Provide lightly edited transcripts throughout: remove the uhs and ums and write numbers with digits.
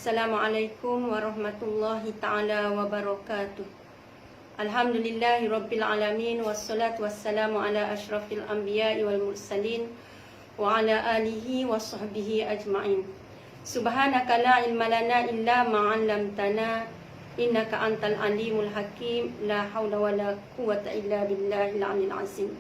Assalamualaikum warahmatullahi ta'ala wabarakatuh. Alhamdulillahi rabbil alamin. Wassalatu wassalamu ala ashrafil anbiya'i wal mursalin wa ala alihi wa sahbihi ajma'in. Subhanaka la ilma lana illa ma'allamtana innaka antal alimul hakim. La hawla wa la quwata illa billahil aliyil azim.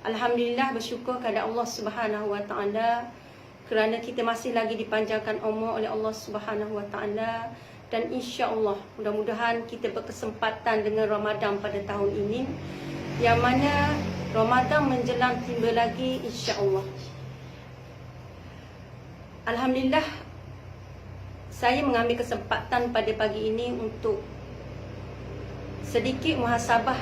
Alhamdulillah, bersyukur kepada Allah Subhanahu wa ta'ala kerana kita masih lagi dipanjangkan umur oleh Allah Subhanahu wa ta'ala. Dan insya-Allah mudah-mudahan kita berkesempatan dengan Ramadan pada tahun ini, yang mana Ramadan menjelang tiba lagi insya-Allah. Alhamdulillah, saya mengambil kesempatan pada pagi ini untuk sedikit muhasabah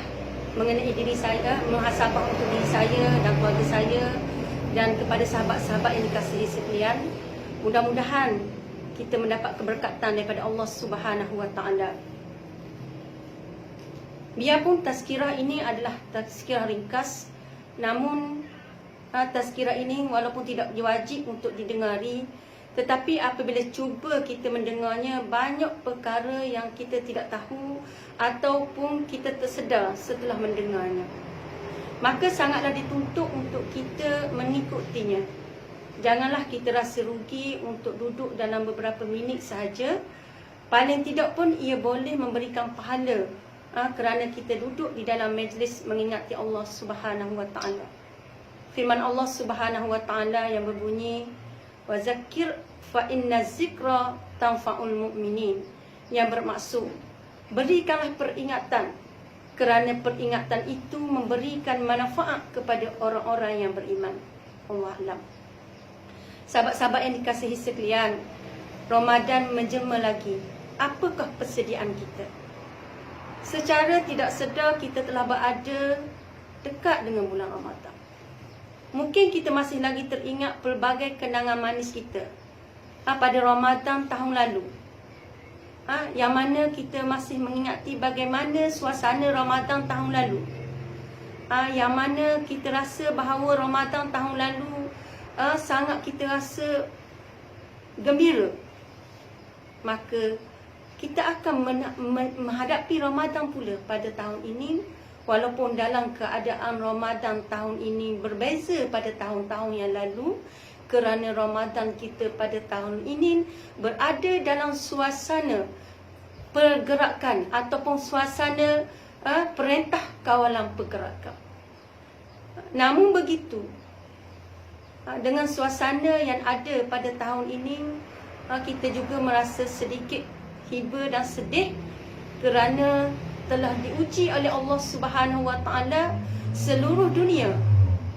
mengenai diri saya, muhasabah untuk diri saya dan keluarga saya dan kepada sahabat-sahabat yang dikasihi sekalian. Mudah-mudahan kita mendapat keberkatan daripada Allah Subhanahu wa ta'ala. Biarpun tazkirah ini adalah tazkirah ringkas, namun tazkirah ini walaupun tidak wajib untuk didengari, tetapi apabila cuba kita mendengarnya, banyak perkara yang kita tidak tahu ataupun kita tersedar setelah mendengarnya, maka sangatlah dituntut untuk kita mengikutinya. Janganlah kita rasa rugi untuk duduk dalam beberapa minit sahaja. Paling tidak pun ia boleh memberikan pahala kerana kita duduk di dalam majlis mengingati Allah Subhanahu wa ta'ala. Firman Allah Subhanahu wa ta'ala yang berbunyi, wa zakir fa inna zikra tanfa'ul mu'minin, yang bermaksud berikanlah peringatan kerana peringatan itu memberikan manfaat kepada orang-orang yang beriman. Allah alam. Sahabat-sahabat yang dikasihi sekalian, Ramadan menjelma lagi. Apakah persediaan kita? Secara tidak sedar kita telah berada dekat dengan bulan Ramadan. Mungkin kita masih lagi teringat pelbagai kenangan manis kita pada Ramadan tahun lalu, yang mana kita masih mengingati bagaimana suasana Ramadan tahun lalu, yang mana kita rasa bahawa Ramadan tahun lalu sangat kita rasa gembira. Maka kita akan menghadapi Ramadan pula pada tahun ini, walaupun dalam keadaan Ramadan tahun ini berbeza pada tahun-tahun yang lalu, kerana Ramadan kita pada tahun ini berada dalam suasana pergerakan ataupun suasana perintah kawalan pergerakan. Namun begitu, dengan suasana yang ada pada tahun ini, kita juga merasa sedikit hiba dan sedih kerana telah diuji oleh Allah Subhanahu wa ta'ala seluruh dunia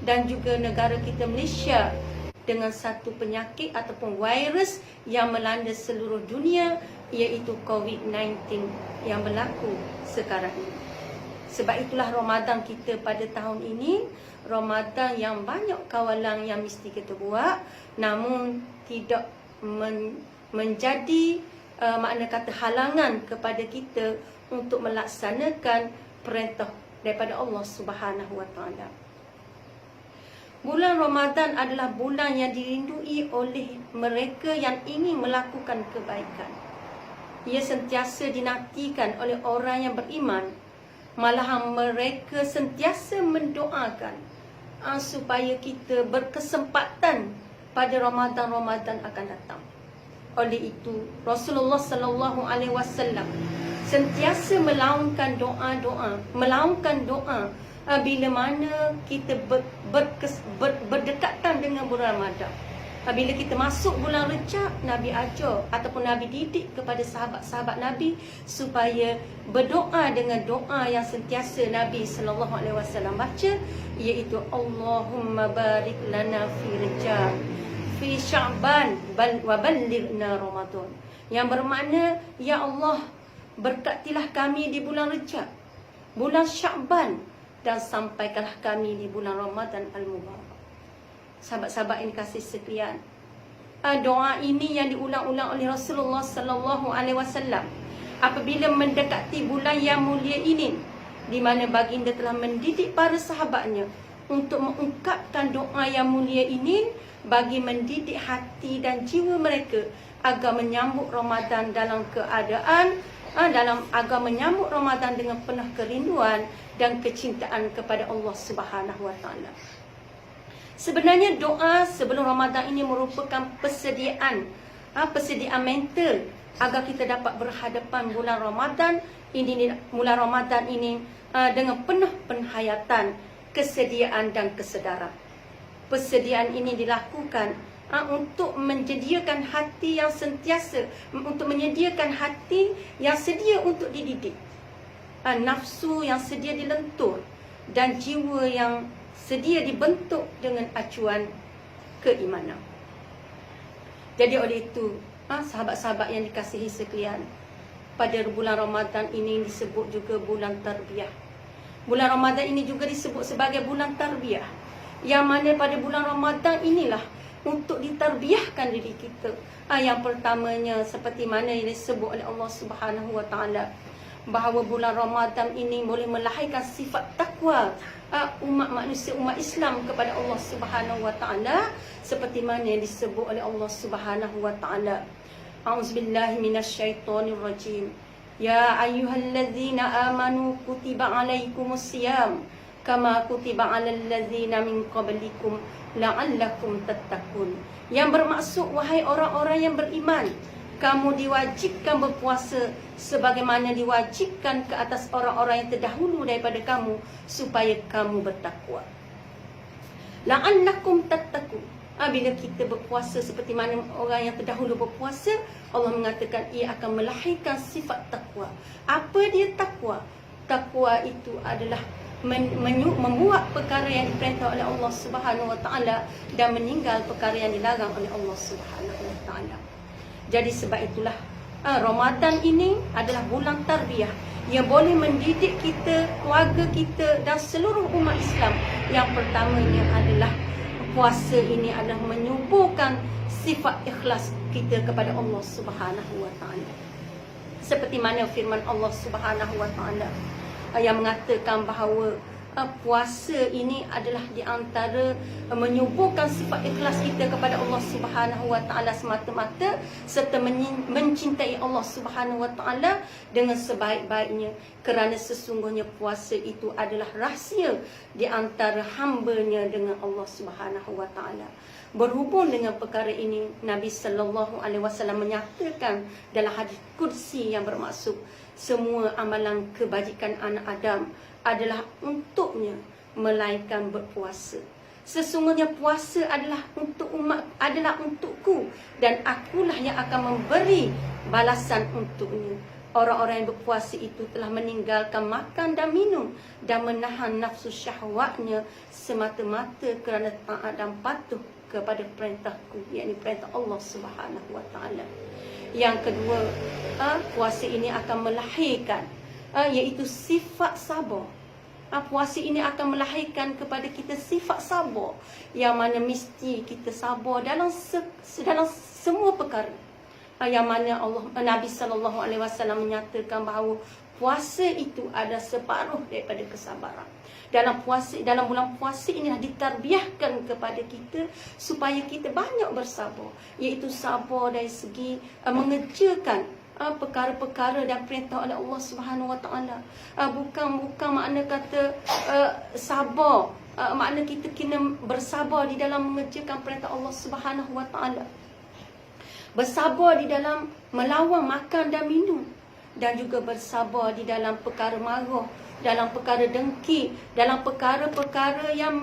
dan juga negara kita Malaysia dengan satu penyakit ataupun virus yang melanda seluruh dunia, iaitu COVID-19 yang berlaku sekarang ini. Sebab itulah Ramadan kita pada tahun ini, Ramadan yang banyak kawalan yang mesti kita buat, namun tidak menjadi makna kata halangan kepada kita untuk melaksanakan perintah daripada Allah Subhanahu wa ta'ala. Bulan Ramadan adalah bulan yang dirindui oleh mereka yang ingin melakukan kebaikan. Ia sentiasa dinantikan oleh orang yang beriman. Malahan mereka sentiasa mendoakan supaya kita berkesempatan pada Ramadan akan datang. Oleh itu, Rasulullah sallallahu alaihi wasallam sentiasa melaungkan doa bila mana kita berdekatan dengan bulan Ramadan. Bila kita masuk bulan Rejab, Nabi ajar ataupun Nabi didik kepada sahabat-sahabat Nabi supaya berdoa dengan doa yang sentiasa Nabi sallallahu alaihi wasallam baca, iaitu Allahumma barik lana fi Rejab, fi Sya'ban wa ballighna Ramadan. Yang bermakna, ya Allah, berkatilah kami di bulan Rejab, bulan Sya'ban, dan sampaikanlah kami di bulan Ramadan al-Mubarak. Sahabat-sahabat yang dikasihi sekalian, doa ini yang diulang-ulang oleh Rasulullah sallallahu alaihi wasallam apabila mendekati bulan yang mulia ini, di mana baginda telah mendidik para sahabatnya untuk mengungkapkan doa yang mulia ini bagi mendidik hati dan jiwa mereka agar menyambut Ramadan dalam keadaan agar menyambut Ramadan dengan penuh kerinduan dan kecintaan kepada Allah Subhanahu wa taala. Sebenarnya doa sebelum Ramadan ini merupakan persediaan mental agar kita dapat berhadapan bulan Ramadan ini dengan penuh penghayatan, kesediaan dan kesedaran. Persediaan ini dilakukan untuk menyediakan hati yang sedia untuk dididik, nafsu yang sedia dilentur, dan jiwa yang sedia dibentuk dengan acuan keimanan. Jadi oleh itu, sahabat-sahabat yang dikasihi sekalian, pada bulan Ramadan ini disebut juga bulan tarbiyah. Bulan Ramadan ini juga disebut sebagai bulan tarbiyah, yang mana pada bulan Ramadan inilah untuk ditarbiyahkan diri kita. Yang pertamanya seperti mana yang disebut oleh Allah Subhanahu wa taala, bahawa bulan Ramadan ini boleh melahirkan sifat takwa umat manusia, umat Islam kepada Allah Subhanahu wa taala, seperti mana yang disebut oleh Allah Subhanahu wa taala. A'udzubillahi minasyaitonirrajim. Ya ayyuhallazina amanu kutiba alaikumusiyam kama kutiba alal ladzina min qablikum la'allakum tattaqun. Yang bermaksud, wahai orang-orang yang beriman, kamu diwajibkan berpuasa sebagaimana diwajibkan ke atas orang-orang yang terdahulu daripada kamu, supaya kamu bertakwa. La'allakum tattaqun. Bila kita berpuasa seperti mana orang yang terdahulu berpuasa, Allah mengatakan ia akan melahirkan sifat takwa. Apa dia takwa? Takwa itu adalah membuat perkara yang diperintah oleh Allah Subhanahu wa taala dan meninggal perkara yang dilarang oleh Allah Subhanahu wa taala. Jadi sebab itulah Ramadan ini adalah bulan tarbiyah yang boleh mendidik kita, keluarga kita dan seluruh umat Islam. Yang pertamanya adalah puasa ini adalah menyuburkan sifat ikhlas kita kepada Allah Subhanahu wa taala. Seperti mana firman Allah Subhanahu wa taala yang mengatakan bahawa puasa ini adalah di antara menyuburkan sifat ikhlas kita kepada Allah Subhanahu wa taala semata-mata, serta mencintai Allah Subhanahu wa taala dengan sebaik-baiknya, kerana sesungguhnya puasa itu adalah rahsia di antara hamba-Nya dengan Allah Subhanahu wa taala. Berhubung dengan perkara ini, Nabi sallallahu alaihi wasallam menyatakan dalam hadis kursi yang bermaksud, semua amalan kebajikan anak Adam adalah untuknya melainkan berpuasa. Sesungguhnya puasa adalah untuk umat, adalah untukku, dan akulah yang akan memberi balasan untuknya. Orang-orang yang berpuasa itu telah meninggalkan makan dan minum dan menahan nafsu syahwatnya semata-mata kerana taat dan patuh kepada perintahku, yakni perintah Allah Subhanahu wa taala. Yang kedua, puasa ini akan melahirkan iaitu sifat sabar. Puasa ini akan melahirkan kepada kita sifat sabar, yang mana mesti kita sabar dalam semua perkara. Yang mana Nabi sallallahu alaihi wasallam menyatakan bahawa puasa itu ada separuh daripada kesabaran. Dalam bulan puasa inilah ditarbiahkan kepada kita supaya kita banyak bersabar, iaitu sabar dari segi mengerjakan perkara-perkara dan perintah oleh Allah Subhanahu wa taala. Bukan makna kata sabar, makna kita kena bersabar di dalam mengerjakan perintah Allah Subhanahu wa taala. Bersabar di dalam melawan makan dan minum, dan juga bersabar di dalam perkara marah, dalam perkara dengki, dalam perkara-perkara yang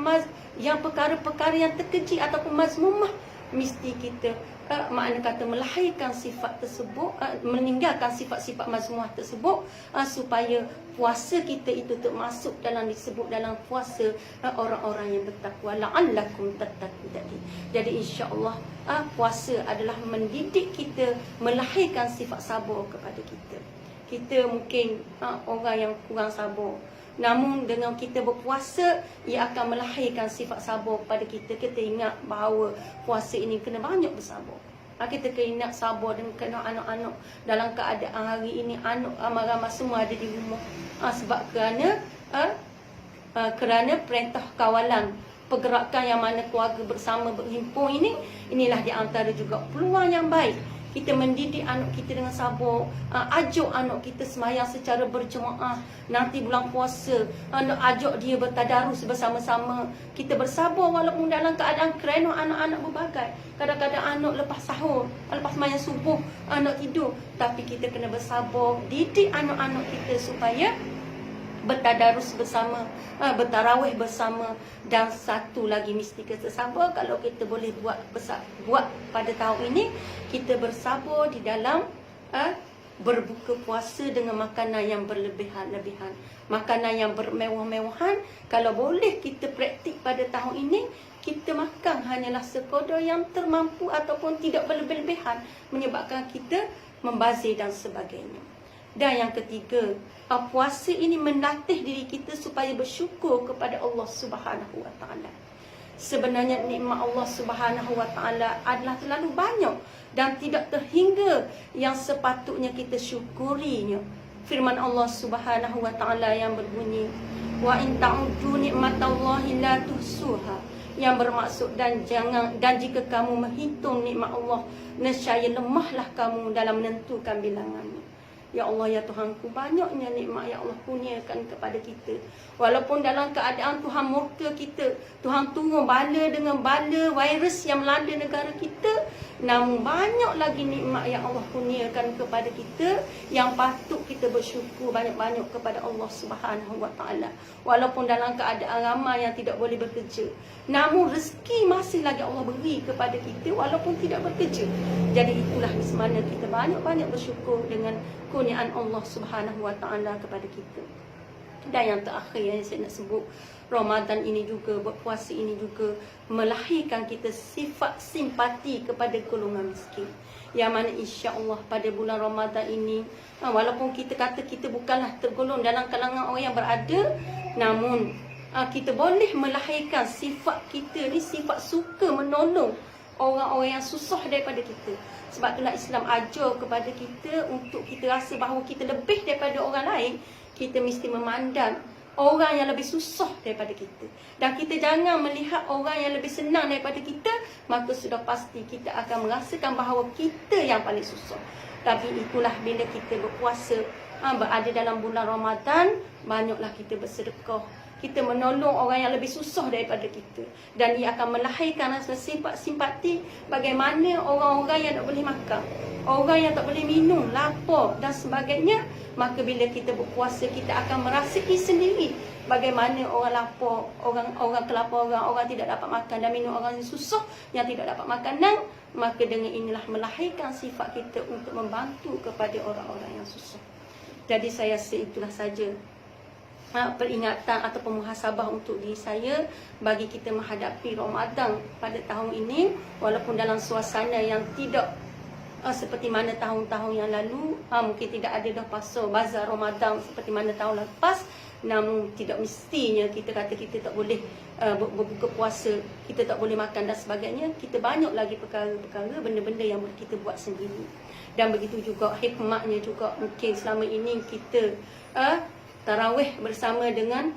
perkara-perkara yang terkeji ataupun mazmumah, mesti kita makna kata melahirkan sifat tersebut, meninggalkan sifat-sifat mazmumah tersebut, supaya puasa kita itu termasuk dalam disebut dalam puasa orang-orang yang bertakwa, la'allakum tattaqun. Jadi insya-Allah puasa adalah mendidik kita, melahirkan sifat sabar kepada kita. Kita mungkin orang yang kurang sabar, namun dengan kita berpuasa, ia akan melahirkan sifat sabar pada kita. Kita ingat bahawa puasa ini kena banyak bersabar. Kita kena ingat sabar dengan kena anak-anak dalam keadaan hari ini anak ramai-ramai semua ada di rumah. Sebab kerana perintah kawalan pergerakan yang mana keluarga bersama berhimpun ini, inilah di antara juga peluang yang baik kita mendidik anak kita dengan sabar, ajak anak kita sembahyang secara berjemaah, nanti bulan puasa ajak dia bertadarus bersama-sama. Kita bersabar walaupun dalam keadaan kerana anak-anak berbagai. Kadang-kadang anak lepas sahur, lepas sembahyang subuh anak tidur, tapi kita kena bersabar, didik anak-anak kita supaya bertadarus bersama, bertarawih bersama. Dan satu lagi mesti kita sabar, kalau kita boleh buat pada tahun ini, kita bersabar di dalam berbuka puasa dengan makanan yang berlebihan-lebihan, makanan yang bermewah-mewahan. Kalau boleh kita praktik pada tahun ini, kita makan hanyalah sekadar yang termampu ataupun tidak berlebihan, menyebabkan kita membazir dan sebagainya. Dan yang ketiga, puasa ini melatih diri kita supaya bersyukur kepada Allah Subhanahu Wa Taala. Sebenarnya nikmat Allah Subhanahu Wa Taala adalah terlalu banyak dan tidak terhingga yang sepatutnya kita syukurinya. Firman Allah Subhanahu Wa Taala yang berbunyi, wa in ta'uddu nikmatallahi la tuhsuha, yang bermaksud dan jika kamu menghitung nikmat Allah, nescaya lemahlah kamu dalam menentukan bilangannya. Ya Allah, ya Tuhanku, banyaknya nikmat yang Allah kurniakan kepada kita. Walaupun dalam keadaan Tuhan murka kita, Tuhan turun bala dengan bala virus yang melanda negara kita, namun banyak lagi nikmat yang Allah kurniakan kepada kita, yang patut kita bersyukur banyak-banyak kepada Allah Subhanahu Wa Taala. Walaupun dalam keadaan ramai yang tidak boleh bekerja, namun rezeki masih lagi Allah beri kepada kita walaupun tidak bekerja. Jadi itulah di mana kita banyak-banyak bersyukur dengan kurniaan Allah Subhanahu Wa Taala kepada kita. Dan yang terakhir yang saya nak sebut, Ramadan ini juga, berpuasa ini juga melahirkan kita sifat simpati kepada golongan miskin. Yang mana insya-Allah pada bulan Ramadan ini, walaupun kita kata kita bukanlah tergolong dalam kalangan orang yang berada, namun kita boleh melahirkan sifat kita ni, sifat suka menolong orang-orang yang susah daripada kita. Sebab itulah Islam ajar kepada kita untuk kita rasa bahawa kita lebih daripada orang lain, kita mesti memandang orang yang lebih susah daripada kita. Dan kita jangan melihat orang yang lebih senang daripada kita, maka sudah pasti kita akan merasakan bahawa kita yang paling susah. Tapi itulah bila kita berpuasa, berada dalam bulan Ramadan, banyaklah kita bersedekah, kita menolong orang yang lebih susah daripada kita. Dan ia akan melahirkan rasa sifat simpati. Bagaimana orang-orang yang tak boleh makan, orang yang tak boleh minum, lapar dan sebagainya, maka bila kita berpuasa, kita akan merasai sendiri bagaimana orang lapar, orang kelaparan, orang tidak dapat makan dan minum, orang yang susah yang tidak dapat makanan. Maka dengan inilah melahirkan sifat kita untuk membantu kepada orang-orang yang susah. Jadi saya rasa itulah saja peringatan atau muhasabah untuk diri saya bagi kita menghadapi Ramadan pada tahun ini. Walaupun dalam suasana yang tidak seperti mana tahun-tahun yang lalu, mungkin tidak ada dah pasal bazar Ramadan seperti mana tahun lepas, namun tidak mestinya kita kata kita tak boleh berbuka puasa, kita tak boleh makan dan sebagainya. Kita banyak lagi perkara-perkara, benda-benda yang boleh kita buat sendiri. Dan begitu juga hikmahnya juga, mungkin selama ini kita tarawih bersama dengan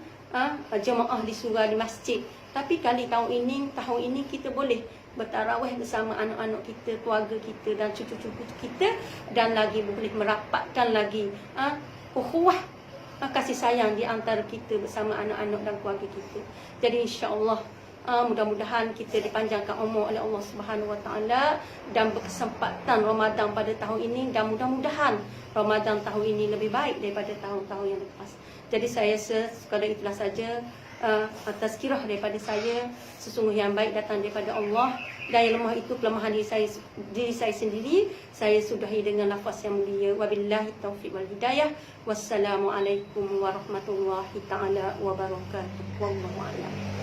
jemaah di surau di masjid. Tapi tahun ini kita boleh bertarawih bersama anak-anak kita, keluarga kita dan cucu-cucu kita, dan lagi boleh merapatkan lagi ukhuwah, kasih sayang di antara kita bersama anak-anak dan keluarga kita. Jadi insya-Allah mudah-mudahan kita dipanjangkan umur oleh Allah Subhanahu Wa Taala dan berkesempatan Ramadan pada tahun ini, dan mudah-mudahan Ramadan tahun ini lebih baik daripada tahun-tahun yang lepas. Jadi saya sekadar itulah saja tazkirah daripada saya. Sesungguhnya yang baik datang daripada Allah, dan yang lemah itu kelemahan diri saya sendiri. Saya sudahi dengan lafaz yang mulia. Wabillahi taufiq wal hidayah. Wassalamualaikum warahmatullahi taala wabarakatuh. Wallahu a'lam.